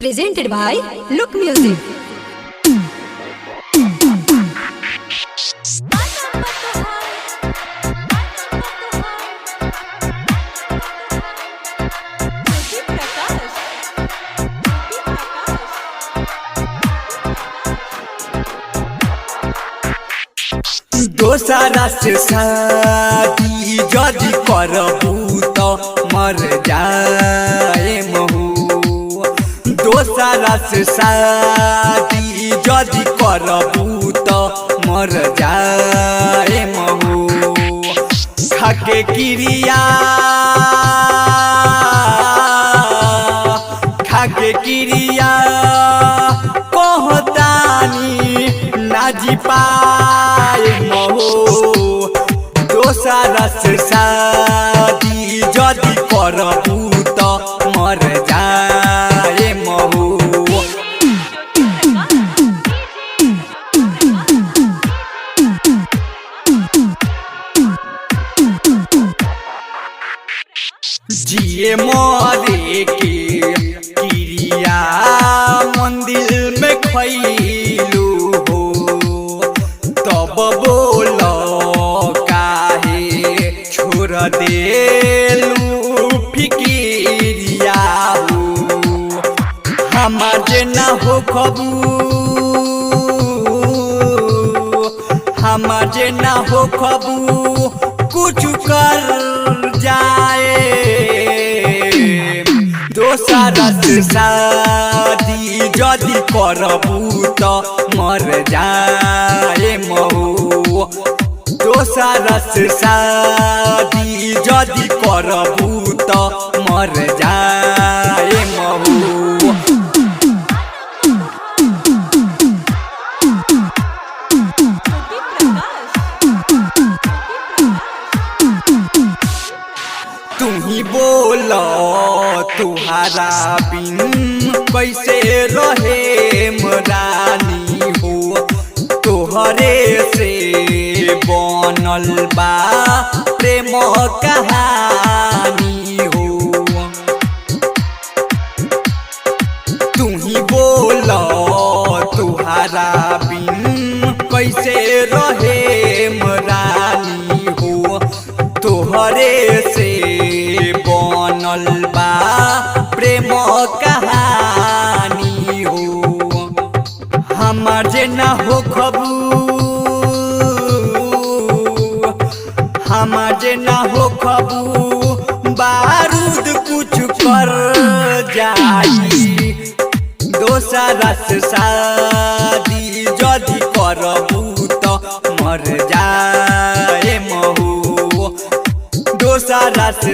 Presented by Look Music. दोसरा से शादी जदि करबू तो मर जाए महू। दोसरा से शादी जदि करबू तो मर जाए महू। खाके क्रिया कहतानी नाजी पाए महू। दोसरा से शादी जदि करबू तो मर जाए महू। जिए मरे के क्रिया मंदिर में खैलू हो, तब बोल काहे छोड़ देलू फिकिरिया हो। हमार जे ना हो खबू, हमार जे ना हो खबू कुछ कर जाए। दोसरा से शादी जदि करबू तो मर जाए महू। दोसरा से शादी जदि करबू तो मर जाए महू। तुम्ही बोलो तुहारा बिन कैसे रहे रानी हो। तोहरे से बनल बा प्रेम कहानी हो। तुम्ही बोलो तुहारा बिन कैसे रहे रानी हो। तोहरे से बनल बा प्रेम कहानी हो। हमार जे ना हो खबू, हमार जे ना हो खबू बारूद कुछ कर जाई। दोसरा से शादी जदि करबू तो मर जाए महू। दोसरा से